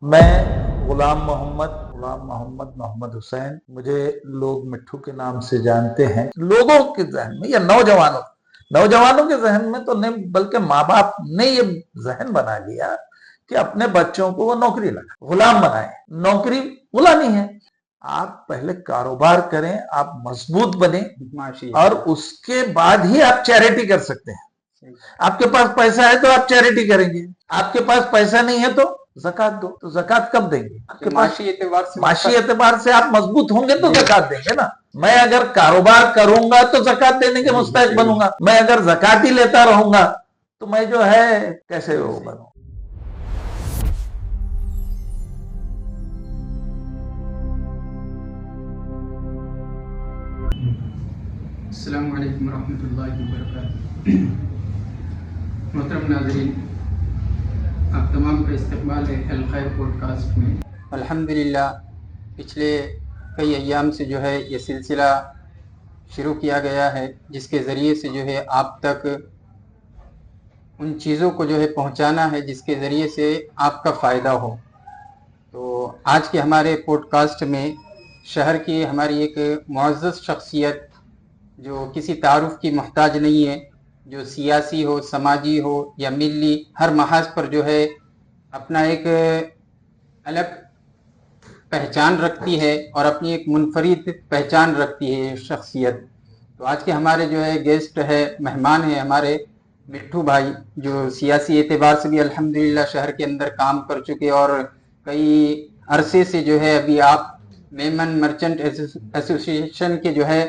میں غلام محمد حسین، مجھے لوگ مٹھو کے نام سے جانتے ہیں۔ لوگوں کے ذہن میں یا نوجوانوں کے ذہن میں تو نہیں، بلکہ ماں باپ نے یہ ذہن بنا لیا کہ اپنے بچوں کو وہ نوکری لگا، غلام بنائے۔ نوکری غلامی ہے۔ آپ پہلے کاروبار کریں، آپ مضبوط بنیں، اور اس کے بعد ہی آپ چیریٹی کر سکتے ہیں۔ آپ کے پاس پیسہ ہے تو آپ چیریٹی کریں گے، آپ کے پاس پیسہ نہیں ہے تو زکات دو۔ تو زکات کب دیں گے؟ آپ کے معاشی اعتبار سے آپ مضبوط ہوں گے تو زکات دیں گے نا۔ میں اگر کاروبار کروں گا تو زکات دینے کے مستحق بنوں گا، میں اگر زکات ہی لیتا رہوں گا تو میں جو ہے کیسے بنوں؟ السلام علیکم ورحمۃ اللہ وبرکاتہ۔ محترم ناظرین، آپ تمام کا استقبال ہے الخیر پوڈ کاسٹ میں۔ الحمدللہ پچھلے کئی ایام سے جو ہے یہ سلسلہ شروع کیا گیا ہے، جس کے ذریعے سے جو ہے آپ تک ان چیزوں کو جو ہے پہنچانا ہے جس کے ذریعے سے آپ کا فائدہ ہو۔ تو آج کے ہمارے پوڈ کاسٹ میں شہر کی ہماری ایک معزز شخصیت جو کسی تعارف کی محتاج نہیں ہے، جو سیاسی ہو، سماجی ہو یا ملی، ہر محاذ پر جو ہے اپنا ایک الگ پہچان رکھتی ہے اور اپنی ایک منفرد پہچان رکھتی ہے یہ شخصیت۔ تو آج کے ہمارے جو ہے گیسٹ ہے، مہمان ہیں ہمارے مٹھو بھائی، جو سیاسی اعتبار سے بھی الحمدللہ شہر کے اندر کام کر چکے اور کئی عرصے سے جو ہے ابھی آپ میمن مرچنٹ ایسوسی ایشن کے جو ہے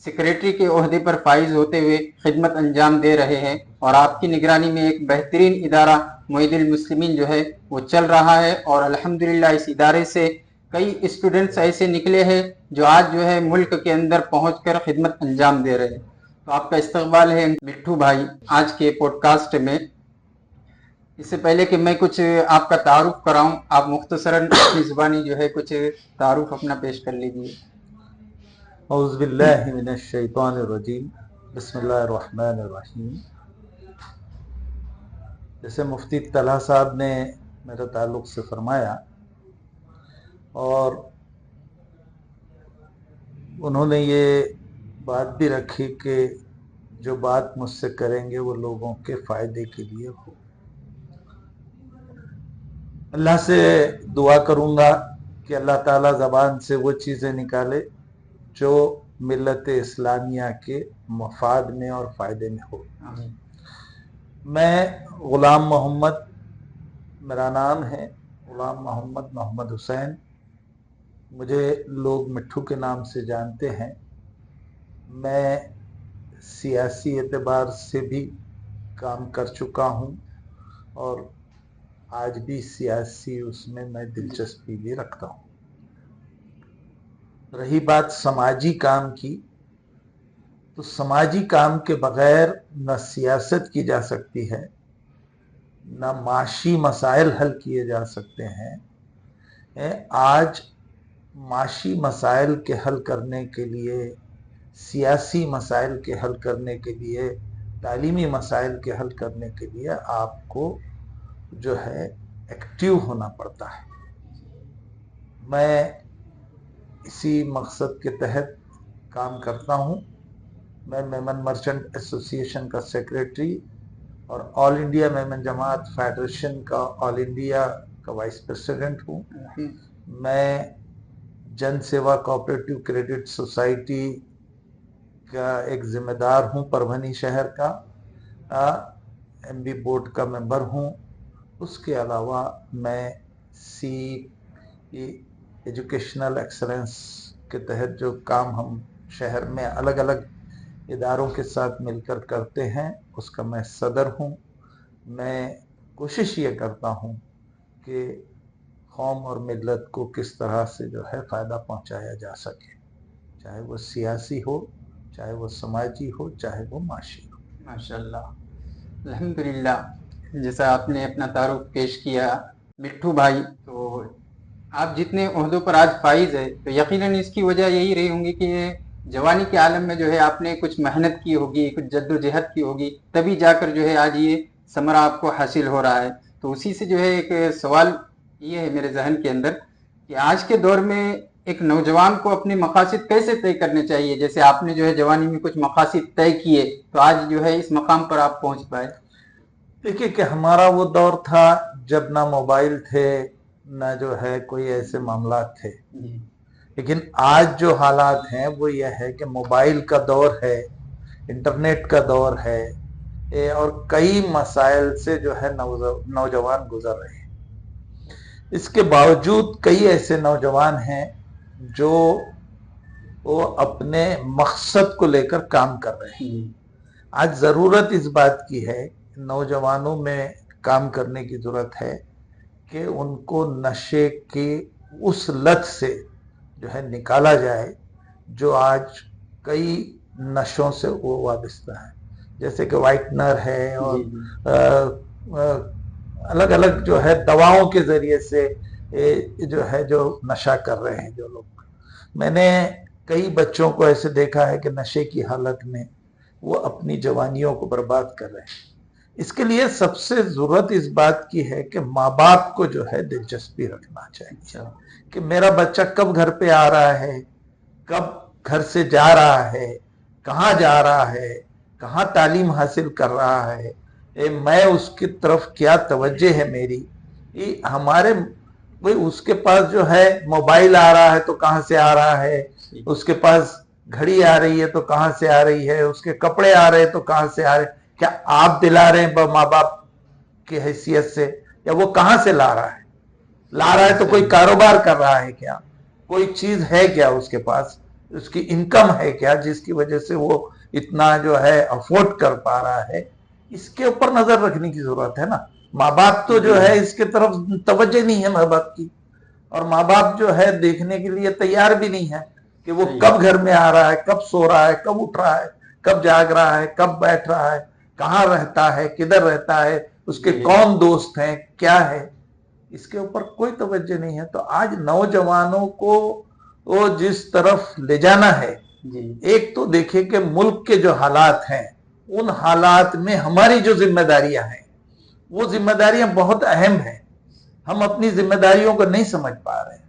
سیکریٹری کے عہدے پر فائز ہوتے ہوئے خدمت انجام دے رہے ہیں، اور آپ کی نگرانی میں ایک بہترین ادارہ معید المسلمین جو ہے وہ چل رہا ہے، اور الحمدللہ اس ادارے سے کئی اسٹوڈنٹس ایسے نکلے ہیں جو آج جو ہے ملک کے اندر پہنچ کر خدمت انجام دے رہے ہیں۔ تو آپ کا استقبال ہے مٹھو بھائی آج کے پوڈ کاسٹ میں۔ اس سے پہلے کہ میں کچھ آپ کا تعارف کراؤں، آپ مختصراً اپنی زبانی جو ہے کچھ تعارف اپنا پیش کر لیجیے۔ اعوذ باللہ من الشیطان الرجیم، بسم اللہ الرحمن الرحیم۔ جیسے مفتی طلحہ صاحب نے میرے تعلق سے فرمایا، اور انہوں نے یہ بات بھی رکھی کہ جو بات مجھ سے کریں گے وہ لوگوں کے فائدے کے لیے ہو۔ اللہ سے دعا کروں گا کہ اللہ تعالیٰ زبان سے وہ چیزیں نکالے جو ملت اسلامیہ کے مفاد میں اور فائدے میں ہو۔ میں غلام محمد، میرا نام ہے غلام محمد حسین، مجھے لوگ مٹھو کے نام سے جانتے ہیں۔ میں سیاسی اعتبار سے بھی کام کر چکا ہوں، اور آج بھی سیاسی اس میں دلچسپی بھی رکھتا ہوں۔ رہی بات سماجی کام کی، تو سماجی کام کے بغیر نہ سیاست کی جا سکتی ہے، نہ معاشی مسائل حل کیے جا سکتے ہیں۔ آج معاشی مسائل کے حل کرنے کے لیے، سیاسی مسائل کے حل کرنے کے لیے، تعلیمی مسائل کے حل کرنے کے لیے آپ کو جو ہے ایکٹیو ہونا پڑتا ہے۔ میں اسی مقصد کے تحت کام کرتا ہوں۔ میں میمن مرچنٹ ایسوسی ایشن کا سیکریٹری اور آل انڈیا میمن جماعت فیڈریشن کا آل انڈیا کا وائس پریزیڈنٹ ہوں۔ میں جن سیوا کوآپریٹو کریڈٹ سوسائٹی کا ایک ذمہ دار ہوں، پربھنی شہر کا ایم بی بورڈ کا ممبر ہوں۔ اس کے علاوہ میں سی ایجوکیشنل ایکسلنس کے تحت جو کام ہم شہر میں الگ الگ اداروں کے ساتھ مل کر کرتے ہیں، اس کا میں صدر ہوں۔ میں کوشش یہ کرتا ہوں کہ قوم اور ملت کو کس طرح سے جو ہے فائدہ پہنچایا جا سکے، چاہے وہ سیاسی ہو، چاہے وہ سماجی ہو، چاہے وہ معاشی ہو۔ ماشاءاللہ، الحمدللہ۔ جیسا آپ نے اپنا تعارف پیش کیا مٹھو بھائی، تو آپ جتنے عہدوں پر آج فائز ہے تو یقیناً اس کی وجہ یہی رہی ہوں گی کہ جوانی کے عالم میں جو ہے آپ نے کچھ محنت کی ہوگی، کچھ جد و جہد کی ہوگی، تبھی جا کر جو ہے آج یہ ثمرہ آپ کو حاصل ہو رہا ہے۔ تو اسی سے جو ہے ایک سوال یہ ہے میرے ذہن کے اندر کہ آج کے دور میں ایک نوجوان کو اپنے مقاصد کیسے طے کرنے چاہیے. جیسے آپ نے جو ہے جوانی میں کچھ مقاصد طے کیے تو آج جو ہے اس مقام پر آپ پہنچ پائے. دیکھیے کہ ہمارا وہ دور تھا جب نہ موبائل تھے نہ جو ہے کوئی ایسے معاملات تھے. لیکن آج جو حالات ہیں وہ یہ ہے کہ موبائل کا دور ہے, انٹرنیٹ کا دور ہے, اور کئی مسائل سے جو ہے نوجوان گزر رہے ہیں. اس کے باوجود کئی ایسے نوجوان ہیں جو وہ اپنے مقصد کو لے کر کام کر رہے ہیں. آج ضرورت اس بات کی ہے, نوجوانوں میں کام کرنے کی ضرورت ہے کہ ان کو نشے کی اس لت سے جو ہے نکالا جائے جو آج کئی نشوں سے وہ وابستہ ہے, جیسے کہ وائٹنر ہے اور الگ الگ جو ہے دواؤں کے ذریعے سے جو ہے جو نشہ کر رہے ہیں جو لوگ. میں نے کئی بچوں کو ایسے دیکھا ہے کہ نشے کی حالت میں وہ اپنی جوانیوں کو برباد کر رہے ہیں. اس کے لیے سب سے ضرورت اس بات کی ہے کہ ماں باپ کو جو ہے دلچسپی رکھنا چاہیے کہ میرا بچہ کب گھر پہ آ رہا ہے, کب گھر سے جا رہا ہے, کہاں جا رہا ہے, کہاں تعلیم حاصل کر رہا ہے, میں اس کی طرف کیا توجہ ہے میری. ہمارے اس کے پاس جو ہے موبائل آ رہا ہے تو کہاں سے آ رہا ہے, اس کے پاس گھڑی آ رہی ہے تو کہاں سے آ رہی ہے, اس کے کپڑے آ رہے ہیں تو کہاں سے آ رہے ہیں. کیا آپ دلا رہے ہیں ماں باپ کی حیثیت سے, یا وہ کہاں سے لا رہا ہے؟ لا رہا ہے تو کوئی کاروبار کر رہا ہے کیا, کوئی چیز ہے کیا اس کے پاس, اس کی انکم ہے کیا جس کی وجہ سے وہ اتنا جو ہے افورڈ کر پا رہا ہے. اس کے اوپر نظر رکھنے کی ضرورت ہے نا. ماں باپ تو جو ہے اس کے طرف توجہ نہیں ہے ماں باپ کی, اور ماں باپ جو ہے دیکھنے کے لیے تیار بھی نہیں ہے کہ وہ کب گھر میں آ رہا ہے, کب سو رہا ہے, کب اٹھ رہا ہے, کب جاگ رہا ہے, کب بیٹھ رہا ہے, کہاں رہتا ہے, کدھر رہتا ہے, اس کے کون دوست ہیں, کیا ہے. اس کے اوپر کوئی توجہ نہیں ہے. تو آج نوجوانوں کو وہ جس طرف لے جانا ہے, ایک تو دیکھیں کہ ملک کے جو حالات ہیں ان حالات میں ہماری جو ذمہ داریاں ہیں وہ ذمہ داریاں بہت اہم ہیں. ہم اپنی ذمہ داریوں کو نہیں سمجھ پا رہے ہیں.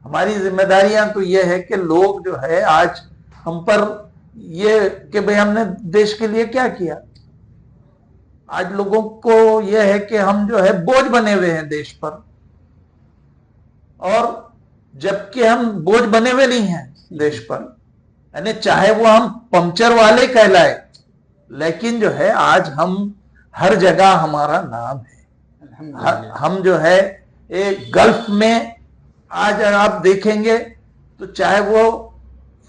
ہماری ذمہ داریاں تو یہ ہے کہ لوگ جو ہے آج ہم پر یہ کہ بھئی ہم نے دیش کے لیے کیا کیا. آج لوگوں کو یہ ہے کہ ہم جو ہے بوجھ بنے ہوئے ہیں دیش پر, اور جبکہ ہم بوجھ بنے ہوئے نہیں ہیں دیش پر. یعنی چاہے وہ ہم پنچر والے کہلائے, لیکن جو ہے آج ہم ہر جگہ ہمارا نام ہے. ہم جو ہے گلف میں آج آپ دیکھیں گے تو چاہے وہ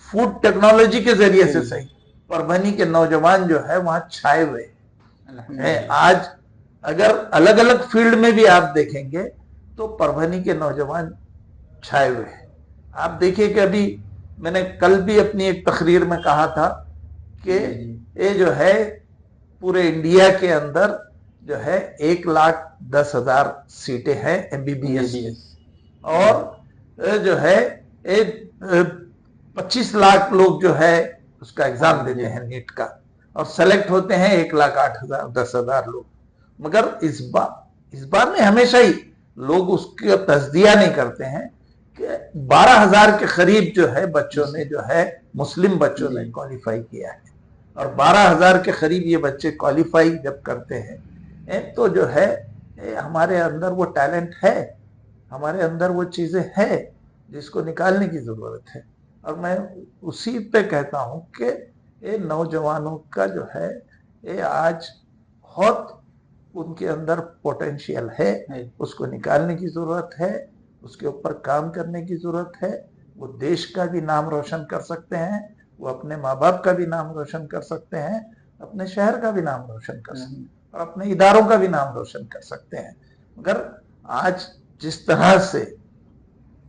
فوڈ ٹیکنالوجی کے ذریعے سے صحیح, پربھنی کے نوجوان جو ہے وہاں چھائے ہوئے ہیں. آج اگر الگ الگ فیلڈ میں بھی آپ دیکھیں گے تو پربھنی کے نوجوان چھائے ہوئے ہیں. آپ دیکھیں کہ ابھی میں نے کل بھی اپنی ایک تقریر میں کہا تھا کہ یہ جو ہے پورے انڈیا کے اندر جو ہے 1,10,000 سیٹیں ہیں MBBS, اور جو ہے 25 لاکھ لوگ جو ہے اس کا ایگزام دیتے ہیں نیٹ کا, اور سلیکٹ ہوتے ہیں 1,08,000-10,000 لوگ. مگر اس بار میں ہمیشہ ہی لوگ اس کا تجزیہ نہیں کرتے ہیں کہ 12,000 کے قریب جو ہے بچوں نے جو ہے مسلم بچوں نے کوالیفائی کیا ہے, اور 12,000 کے قریب یہ بچے کوالیفائی جب کرتے ہیں تو جو ہے ہمارے اندر وہ ٹیلنٹ ہے, ہمارے اندر وہ چیزیں ہیں جس کو نکالنے کی ضرورت ہے. اور میں اسی پہ کہتا ہوں کہ یہ نوجوانوں کا جو ہے یہ آج بہت ان کے اندر پوٹینشیل ہے, اس کو نکالنے کی ضرورت ہے, اس کے اوپر کام کرنے کی ضرورت ہے. وہ دیش کا بھی نام روشن کر سکتے ہیں, وہ اپنے ماں باپ کا بھی نام روشن کر سکتے ہیں, اپنے شہر کا بھی نام روشن کر سکتے ہیں, اور اپنے اداروں کا بھی نام روشن کر سکتے ہیں. مگر آج جس طرح سے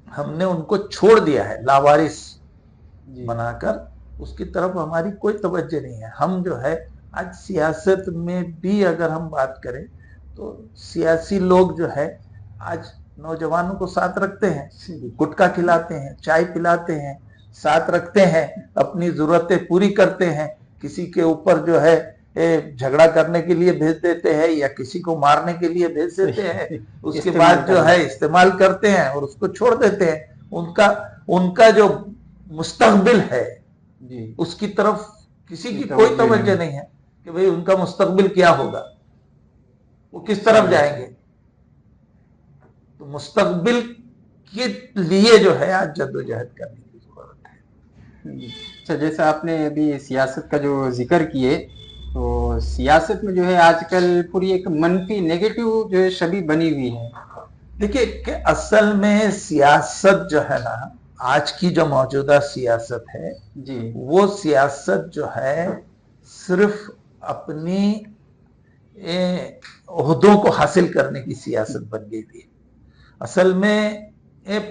ہم نے ان کو چھوڑ دیا ہے لاوارث بنا کر, اس کی طرف ہماری کوئی توجہ نہیں ہے. ہم جو ہے آج سیاست میں بھی اگر ہم بات کریں تو سیاسی لوگ جو ہے آج نوجوانوں کو ساتھ رکھتے ہیں, گٹکا کھلاتے ہیں, چائے پلاتے ہیں, ساتھ رکھتے ہیں, اپنی ضرورتیں پوری کرتے ہیں, کسی کے اوپر جو ہے جھگڑا کرنے کے لیے بھیج دیتے ہیں یا کسی کو مارنے کے لیے بھیج دیتے ہیں, اس کے بعد جو ہے استعمال کرتے ہیں اور اس کو چھوڑ دیتے ہیں. ان کا جو مستقبل ہے اس کی طرف کسی کی کوئی توجہ نہیں ہے کہ بھئی ان کا مستقبل کیا ہوگا, وہ کس طرف جائیں گے. تو مستقبل کے لیے جو ہے آج جدوجہد کرنے کی ضرورت ہے. اچھا, جیسا آپ نے ابھی سیاست کا جو ذکر کیے, تو سیاست میں جو ہے آج کل پوری ایک منفی نیگیٹو جو ہے شبیہ بنی ہوئی ہے. دیکھیے کہ اصل میں سیاست جو ہے نا, آج کی جو موجودہ سیاست ہے وہ سیاست جو ہے صرف اپنی عہدوں کو حاصل کرنے کی سیاست بن گئی تھی. اصل میں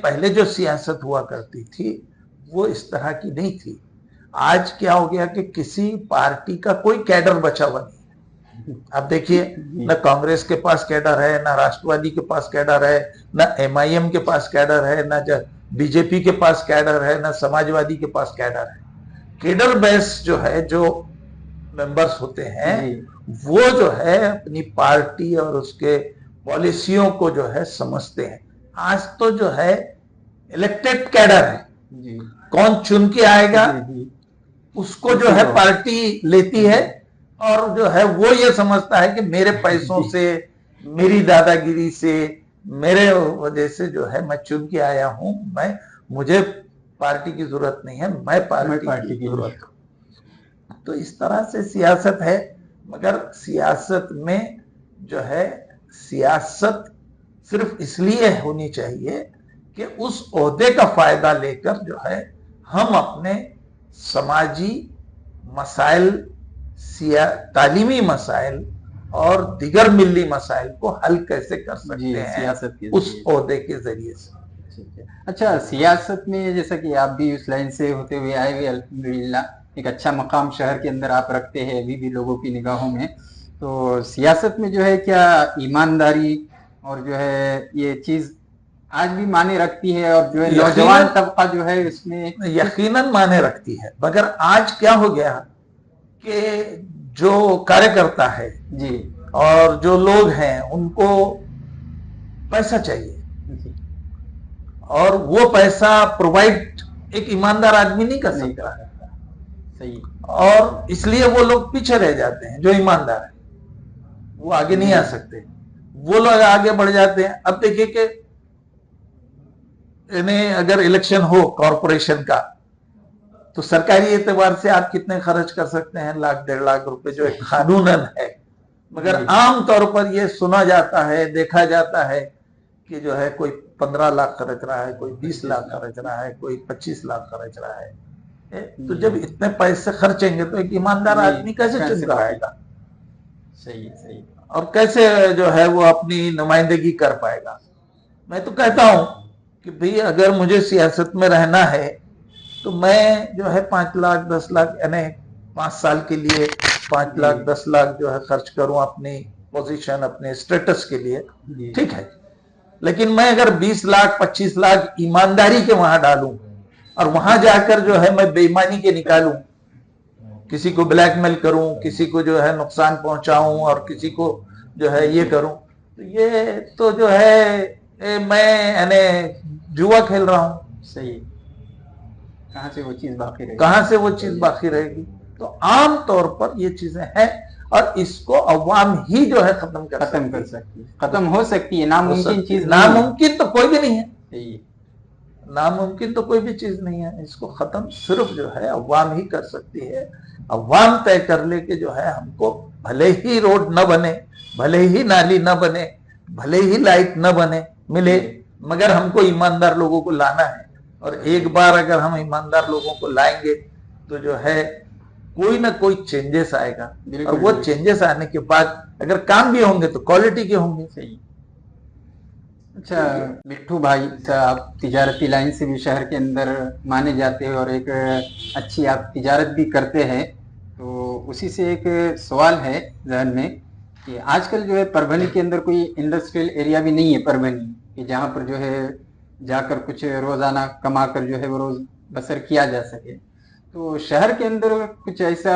پہلے جو سیاست ہوا کرتی تھی وہ اس طرح کی نہیں تھی. آج کیا ہو گیا کہ کسی پارٹی کا کوئی کیڈر بچا ہوا نہیں ہے. اب دیکھیے, نہ کانگریس کے پاس کیڈر ہے, نہ راشٹروادی کے پاس کیڈر ہے, نہ ایم آئی ایم کے پاس کیڈر ہے, نہ بی جے پی کے پاس کیڈر ہے, نہ سماجوادی کے پاس کیڈر ہے. کیڈر بیس جو ہے, جو ممبرز ہوتے ہیں وہ جو ہے اپنی پارٹی اور اس کے پالیسیوں کو جو ہے سمجھتے ہیں. آج تو جو ہے الیکٹڈ کیڈر ہے, کون چن کے آئے گا اس کو جو ہے پارٹی لیتی ہے اور جو ہے وہ یہ سمجھتا ہے کہ میرے پیسوں سے, میری دادا گیری سے, میرے وجہ سے جو ہے میں چن کے آیا ہوں, مجھے پارٹی کی ضرورت نہیں ہے, میں پارٹی کی ضرورت ہوں. تو اس طرح سے سیاست ہے. مگر سیاست میں جو ہے سیاست صرف اس لیے ہونی چاہیے کہ اس عہدے کا فائدہ لے کر جو ہے ہم اپنے سماجی مسائل, تعلیمی مسائل اور دیگر ملی مسائل کو حل کیسے کر سکتے ہیں اس عہدے کے ذریعے سے. اچھا, سیاست میں جیسا کہ آپ بھی اس لائن سے ہوتے ہوئے آئے ہوئے الحمدللہ ایک اچھا مقام شہر کے اندر آپ رکھتے ہیں ابھی بھی لوگوں کی نگاہوں میں, تو سیاست میں جو ہے کیا ایمانداری اور جو ہے یہ چیز آج بھی معنی رکھتی ہے, اور جو ہے نوجوان طبقہ جو ہے اس میں یقیناً معنی رکھتی ہے. مگر آج کیا ہو گیا کہ جو کاریہ کرتا ہے اور جو لوگ ہیں ان کو پیسہ چاہیے اور وہ پیسہ پرووائڈ ایک ایماندار آدمی نہیں کر سکتا ہے, اور اس لیے وہ لوگ پیچھے رہ جاتے ہیں. جو ایماندار ہیں وہ آگے نہیں آ سکتے, وہ لوگ آگے بڑھ جاتے ہیں. اب دیکھیے کہ اگر الیکشن ہو کارپوریشن کا تو سرکاری اعتبار سے آپ کتنے خرچ کر سکتے ہیں, 1,00,000-1,50,000 روپے جو ایک قانوناً ہے. مگر عام طور پر یہ سنا جاتا ہے, دیکھا جاتا ہے کہ جو ہے کوئی 15 لاکھ خرچ رہا ہے, کوئی 20 لاکھ خرچ رہا ہے, کوئی 25 لاکھ خرچ رہا ہے. تو جب اتنے پیسے خرچیں گے تو ایک ایماندار آدمی کیسے چن کر آئے گا, اور کیسے جو ہے وہ اپنی نمائندگی کر پائے گا. میں تو کہتا ہوں کہ بھئی اگر مجھے سیاست میں رہنا ہے تو میں جو ہے 5 لاکھ 10 لاکھ یعنی 5 سال کے لیے 5 لاکھ 10 لاکھ جو ہے خرچ کروں اپنی پوزیشن, اپنے اسٹیٹس کے لیے, ٹھیک ہے. لیکن میں اگر 20 لاکھ 25 لاکھ ایمانداری کے وہاں ڈالوں اور وہاں جا کر جو ہے میں بے ایمانی کے نکالوں, کسی کو بلیک میل کروں, کسی کو جو ہے نقصان پہنچاؤں اور کسی کو جو ہے یہ کروں, تو یہ تو جو ہے میں یعنی جوا کھیل رہا ہوں. کہاں سے وہ چیز باقی رہے گی. تو عام طور پر یہ چیزیں ہیں اور اس کو عوام ہی جو ہے ختم کر سکتی ہے. ختم ہو سکتی ہے, ناممکن چیز, ناممکن تو کوئی بھی نہیں ہے, ناممکن تو کوئی بھی چیز نہیں ہے. اس کو ختم صرف جو ہے عوام ہی کر سکتی ہے. عوام طے کر لے کہ جو ہے ہم کو بھلے ہی روڈ نہ بنے, بھلے ہی نالی نہ بنے, بھلے ہی لائٹ نہ بنے ملے, مگر ہم کو ایماندار لوگوں کو لانا ہے. اور ایک بار اگر ہم ایماندار لوگوں کو لائیں گے تو جو ہے کوئی نہ کوئی چینجز آئے گا, اور وہ چینجز آنے کے بعد اگر کام بھی ہوں گے تو کوالٹی کے ہوں گے. اچھا مٹھو بھائی, آپ تجارتی لائن سے بھی شہر کے اندر مانے جاتے ہیں اور ایک اچھی آپ تجارت بھی کرتے ہیں, تو اسی سے ایک سوال ہے ذہن میں کہ آج کل جو ہے پربھنی کے اندر کوئی انڈسٹریل ایریا بھی نہیں ہے پربھنی کہ جہاں پر جو ہے جا کر کچھ روزانہ کما کر جو ہے وہ روز بسر کیا جا سکے. تو شہر کے اندر کچھ ایسا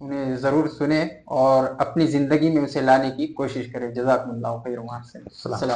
انہیں ضرور سنیں اور اپنی زندگی میں اسے لانے کی کوشش کریں. جزاکم اللہ خیر و احسن. السلام. السلام